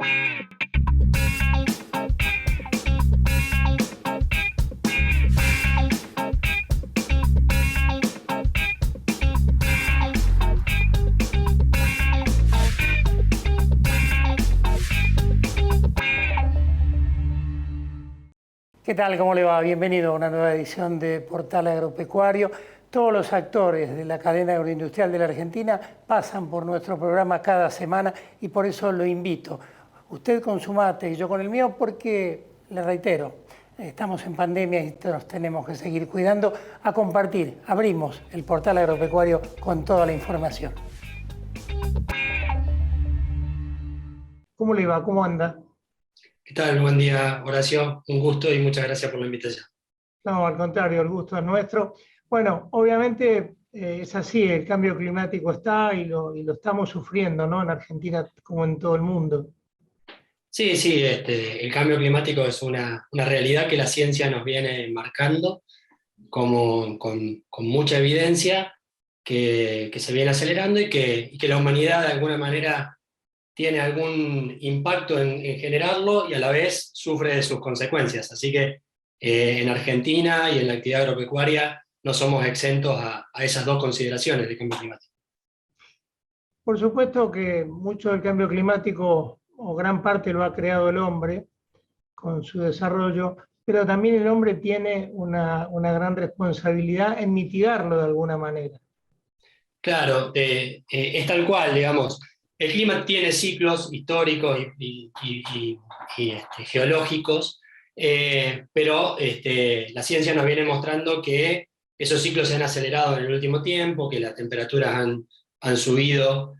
¿Qué tal? ¿Cómo le va? Bienvenido a una nueva edición de Portal Agropecuario. Todos los actores de la cadena agroindustrial de la Argentina pasan por nuestro programa cada semana y por eso lo invito. Usted con su mate y yo con el mío porque, le reitero, estamos en pandemia y nos tenemos que seguir cuidando, a compartir. Abrimos el Portal Agropecuario con toda la información. ¿Cómo le va? ¿Cómo anda? ¿Qué tal? Buen día, Horacio. Un gusto y muchas gracias por la invitación. No, al contrario, el gusto es nuestro. Bueno, obviamente es así, el cambio climático está y lo estamos sufriendo, ¿no? En Argentina como en todo el mundo. Sí, sí, el cambio climático es una realidad que la ciencia nos viene marcando con mucha evidencia que se viene acelerando y que la humanidad de alguna manera tiene algún impacto en generarlo y a la vez sufre de sus consecuencias. Así que en Argentina y en la actividad agropecuaria no somos exentos a esas dos consideraciones de cambio climático. Por supuesto que mucho del cambio climático o gran parte lo ha creado el hombre con su desarrollo, pero también el hombre tiene una gran responsabilidad en mitigarlo de alguna manera. Claro, es tal cual, digamos. El clima tiene ciclos históricos y geológicos, pero la ciencia nos viene mostrando que esos ciclos se han acelerado en el último tiempo, que las temperaturas han subido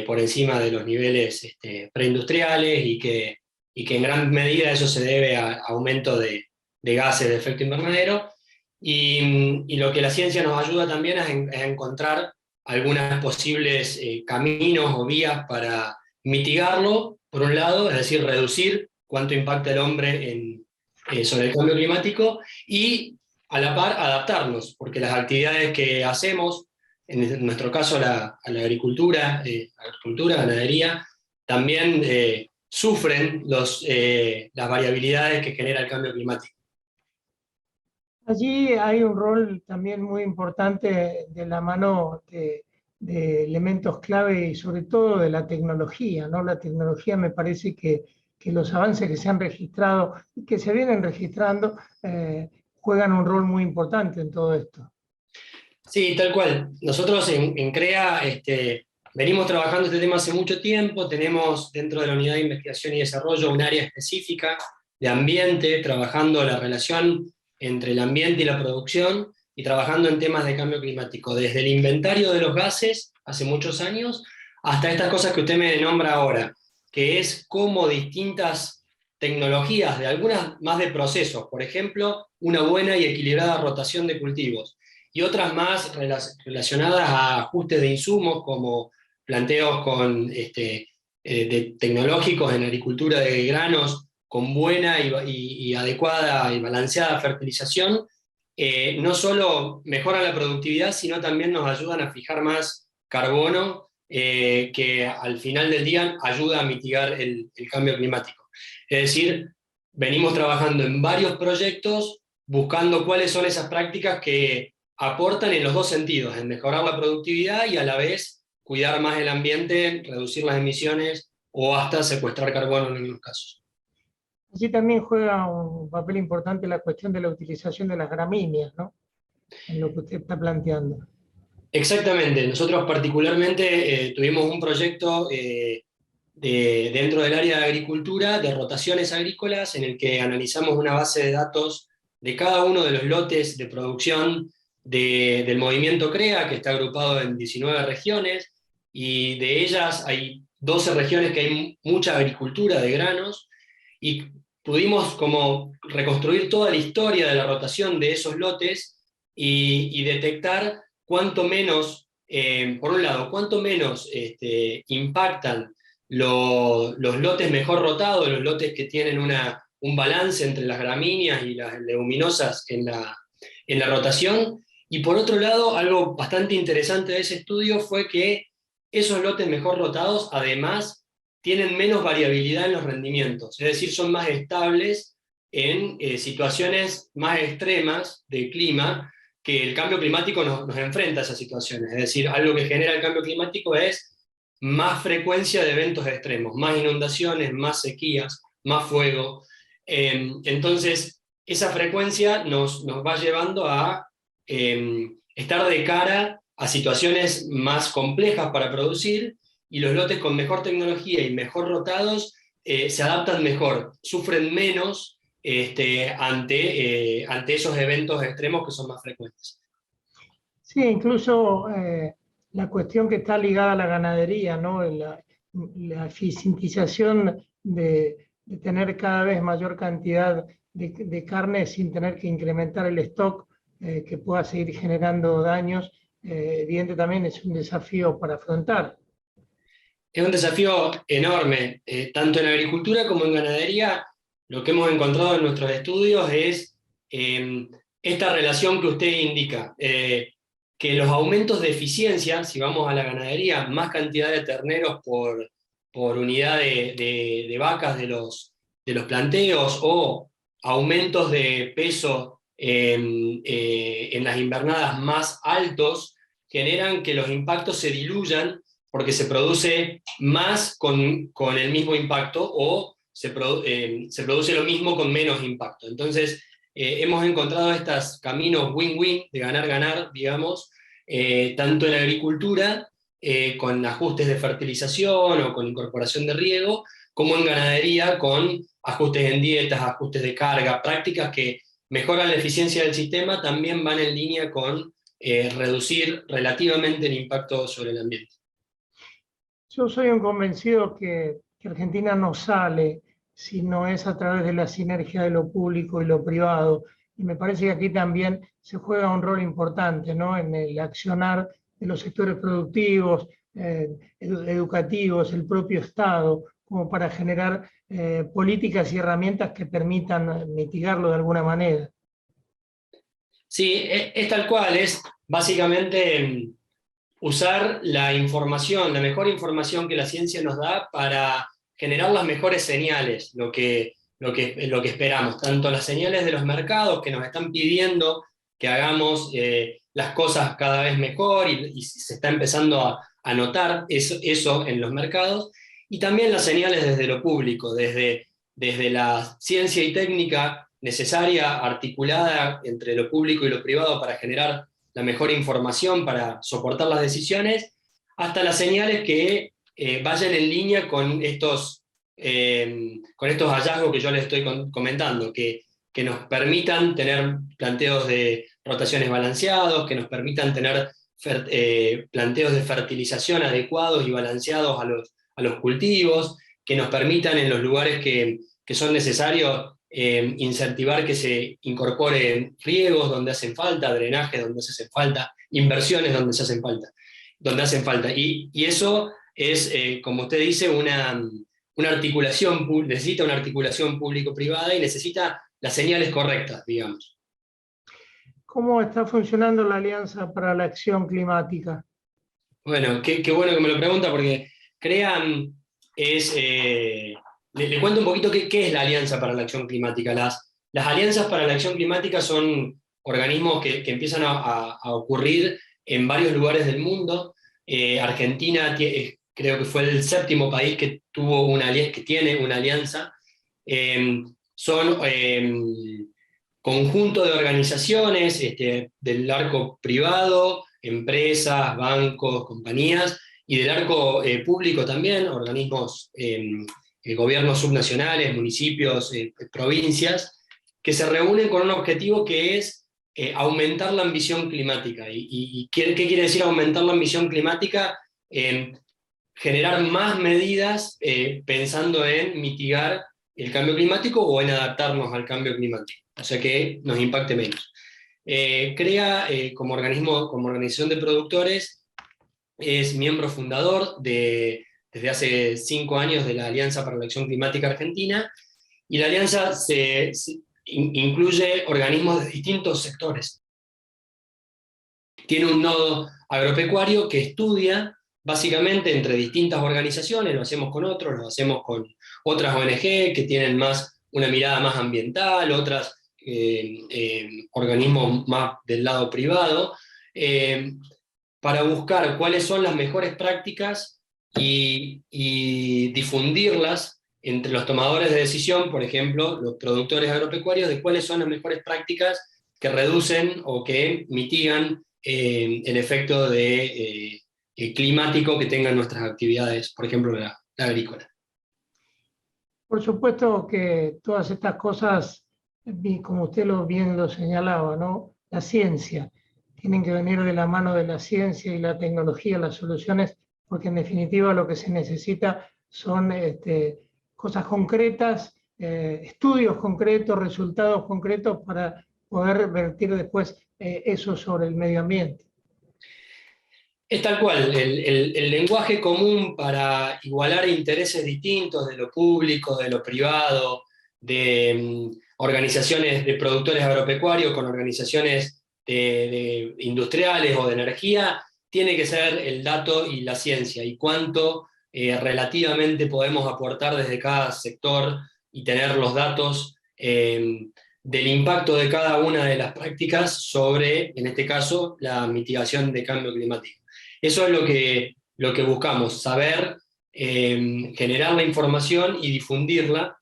por encima de los niveles preindustriales y que en gran medida eso se debe a aumento de gases de efecto invernadero. Y lo que la ciencia nos ayuda también es a encontrar algunas posibles caminos o vías para mitigarlo, por un lado, es decir, reducir cuánto impacta el hombre sobre el cambio climático y a la par adaptarnos, porque las actividades que hacemos, en nuestro caso a la agricultura, ganadería, también sufren las variabilidades que genera el cambio climático. Allí hay un rol también muy importante de la mano de elementos clave y sobre todo de la tecnología, ¿no? La tecnología me parece que los avances que se han registrado y que se vienen registrando juegan un rol muy importante en todo esto. Sí, tal cual. Nosotros en CREA venimos trabajando este tema hace mucho tiempo, tenemos dentro de la Unidad de Investigación y Desarrollo un área específica de ambiente, trabajando la relación entre el ambiente y la producción y trabajando en temas de cambio climático, desde el inventario de los gases hace muchos años hasta estas cosas que usted me nombra ahora, que es cómo distintas tecnologías, de algunas más de procesos, por ejemplo, una buena y equilibrada rotación de cultivos, y otras más relacionadas a ajustes de insumos, como planteos tecnológicos en agricultura de granos, con buena y adecuada y balanceada fertilización, no solo mejoran la productividad, sino también nos ayudan a fijar más carbono, que al final del día ayuda a mitigar el cambio climático. Es decir, venimos trabajando en varios proyectos buscando cuáles son esas prácticas que aportan en los dos sentidos, en mejorar la productividad y a la vez cuidar más el ambiente, reducir las emisiones o hasta secuestrar carbono en algunos casos. Allí también juega un papel importante la cuestión de la utilización de las gramíneas, ¿no? En lo que usted está planteando. Exactamente, nosotros particularmente tuvimos un proyecto dentro del área de agricultura, de rotaciones agrícolas, en el que analizamos una base de datos de cada uno de los lotes de producción del movimiento CREA, que está agrupado en 19 regiones, y de ellas hay 12 regiones que hay mucha agricultura de granos, y pudimos como reconstruir toda la historia de la rotación de esos lotes y detectar cuánto menos, por un lado, cuánto menos impactan los lotes mejor rotados, los lotes que tienen un balance entre las gramíneas y las leguminosas en la rotación. Y por otro lado, algo bastante interesante de ese estudio fue que esos lotes mejor rotados, además, tienen menos variabilidad en los rendimientos, es decir, son más estables en situaciones más extremas de clima, que el cambio climático nos enfrenta a esas situaciones. Es decir, algo que genera el cambio climático es más frecuencia de eventos extremos, más inundaciones, más sequías, más fuego. Entonces, esa frecuencia nos va llevando a estar de cara a situaciones más complejas para producir, y los lotes con mejor tecnología y mejor rotados se adaptan mejor, sufren menos ante esos eventos extremos que son más frecuentes. Sí, incluso la cuestión que está ligada a la ganadería, ¿no? La eficientización de tener cada vez mayor cantidad de carne sin tener que incrementar el stock que pueda seguir generando daños, evidente también es un desafío para afrontar. Es un desafío enorme, tanto en agricultura como en ganadería. Lo que hemos encontrado en nuestros estudios es esta relación que usted indica, que los aumentos de eficiencia, si vamos a la ganadería, más cantidad de terneros por unidad de vacas de los planteos, o aumentos de peso en las invernadas más altos, generan que los impactos se diluyan, porque se produce más con el mismo impacto, o se produce lo mismo con menos impacto. Entonces, hemos encontrado estos caminos win-win de ganar-ganar, digamos, tanto en agricultura, con ajustes de fertilización o con incorporación de riego, como en ganadería con ajustes en dietas, ajustes de carga, prácticas que mejoran la eficiencia del sistema, también van en línea con reducir relativamente el impacto sobre el ambiente. Yo soy un convencido que Argentina no sale si no es a través de la sinergia de lo público y lo privado. Y me parece que aquí también se juega un rol importante, ¿no? En el accionar de los sectores productivos, educativos, el propio Estado, como para generar políticas y herramientas que permitan mitigarlo de alguna manera. Sí, es tal cual, es básicamente usar la información, la mejor información que la ciencia nos da para generar las mejores señales, lo que esperamos, tanto las señales de los mercados que nos están pidiendo que hagamos las cosas cada vez mejor, y se está empezando a notar eso en los mercados, y también las señales desde lo público, desde la ciencia y técnica necesaria, articulada entre lo público y lo privado para generar la mejor información para soportar las decisiones, hasta las señales que vayan en línea con estos hallazgos que yo les estoy comentando, que nos permitan tener planteos de rotaciones balanceados, que nos permitan tener planteos de fertilización adecuados y balanceados a los cultivos, que nos permitan en los lugares que son necesarios incentivar que se incorporen riegos donde hacen falta, drenaje donde se hacen falta, inversiones donde se hacen falta, donde hacen falta. Y eso es, como usted dice, una articulación, necesita una articulación público-privada y necesita las señales correctas, digamos. ¿Cómo está funcionando la Alianza para la Acción Climática? Bueno, qué bueno que me lo pregunta, porque CREAM es... le cuento un poquito qué es la Alianza para la Acción Climática. Las alianzas para la acción climática son organismos que empiezan a ocurrir en varios lugares del mundo. Argentina creo que fue el 7º país que tiene una alianza. Son conjunto de organizaciones del arco privado, empresas, bancos, compañías, y del arco público también, organismos, gobiernos subnacionales, municipios, provincias, que se reúnen con un objetivo que es aumentar la ambición climática. ¿Y qué quiere decir aumentar la ambición climática? Generar más medidas pensando en mitigar el cambio climático o en adaptarnos al cambio climático, o sea que nos impacte menos. CREA, como organización de productores, es miembro fundador desde hace 5 años de la Alianza para la Acción Climática Argentina, y la alianza incluye organismos de distintos sectores. Tiene un nodo agropecuario que estudia básicamente entre distintas organizaciones, lo hacemos con otros, lo hacemos con otras ONG que tienen más una mirada más ambiental, otras organismos más del lado privado, para buscar cuáles son las mejores prácticas y difundirlas entre los tomadores de decisión, por ejemplo, los productores agropecuarios, de cuáles son las mejores prácticas que reducen o que mitigan el efecto climático que tengan nuestras actividades, por ejemplo, la agrícola. Por supuesto que todas estas cosas, como usted bien lo señalaba, ¿no? La ciencia, tienen que venir de la mano de la ciencia y la tecnología, las soluciones, porque en definitiva lo que se necesita son cosas concretas, estudios concretos, resultados concretos para poder vertir después eso sobre el medio ambiente. Es tal cual, el lenguaje común para igualar intereses distintos de lo público, de lo privado, de organizaciones de productores agropecuarios con organizaciones de industriales o de energía, tiene que ser el dato y la ciencia, y cuánto relativamente podemos aportar desde cada sector y tener los datos del impacto de cada una de las prácticas sobre, en este caso, la mitigación de cambio climático. Eso es lo que buscamos, saber generar la información y difundirla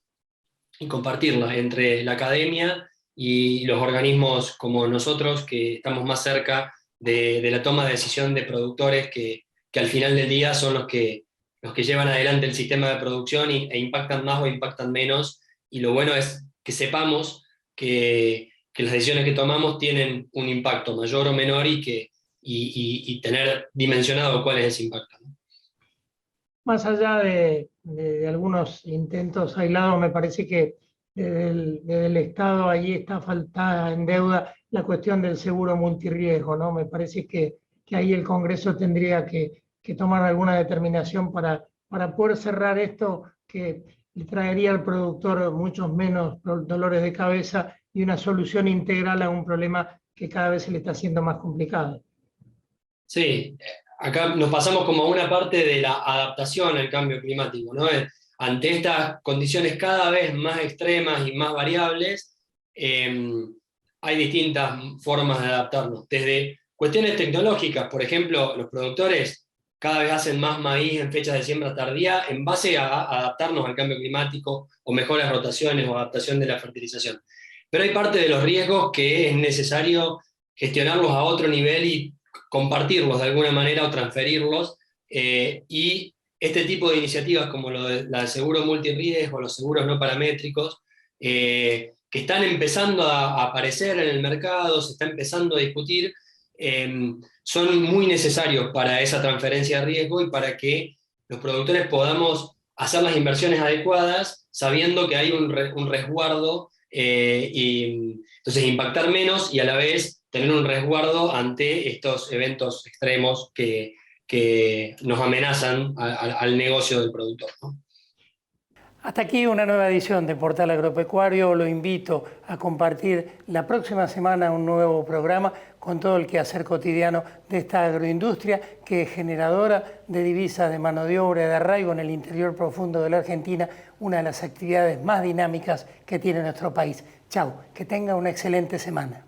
y compartirla entre la academia y los organismos como nosotros, que estamos más cerca de la toma de decisión de productores que al final del día son los que llevan adelante el sistema de producción e impactan más o impactan menos. Y lo bueno es que sepamos que las decisiones que tomamos tienen un impacto mayor o menor y tener dimensionado cuál es ese impacto. Más allá de algunos intentos aislados, me parece que desde el Estado allí está faltada en deuda la cuestión del seguro multirriesgo, ¿no? Me parece que ahí el Congreso tendría que tomar alguna determinación para poder cerrar esto, que le traería al productor muchos menos dolores de cabeza y una solución integral a un problema que cada vez se le está haciendo más complicado. Sí, acá nos pasamos como a una parte de la adaptación al cambio climático, ¿no? Ante estas condiciones cada vez más extremas y más variables, hay distintas formas de adaptarnos. Desde cuestiones tecnológicas, por ejemplo, los productores cada vez hacen más maíz en fechas de siembra tardía en base a adaptarnos al cambio climático o mejores rotaciones o adaptación de la fertilización. Pero hay parte de los riesgos que es necesario gestionarlos a otro nivel y compartirlos de alguna manera o transferirlos, y este tipo de iniciativas como la del seguro multirriesgo, los seguros no paramétricos, que están empezando a aparecer en el mercado, se está empezando a discutir, son muy necesarios para esa transferencia de riesgo y para que los productores podamos hacer las inversiones adecuadas sabiendo que hay un resguardo, y entonces impactar menos y a la vez tener un resguardo ante estos eventos extremos que nos amenazan al negocio del productor, ¿no? Hasta aquí una nueva edición de Portal Agropecuario. Lo invito a compartir la próxima semana un nuevo programa con todo el quehacer cotidiano de esta agroindustria que es generadora de divisas, de mano de obra, de arraigo en el interior profundo de la Argentina, una de las actividades más dinámicas que tiene nuestro país. Chau, que tenga una excelente semana.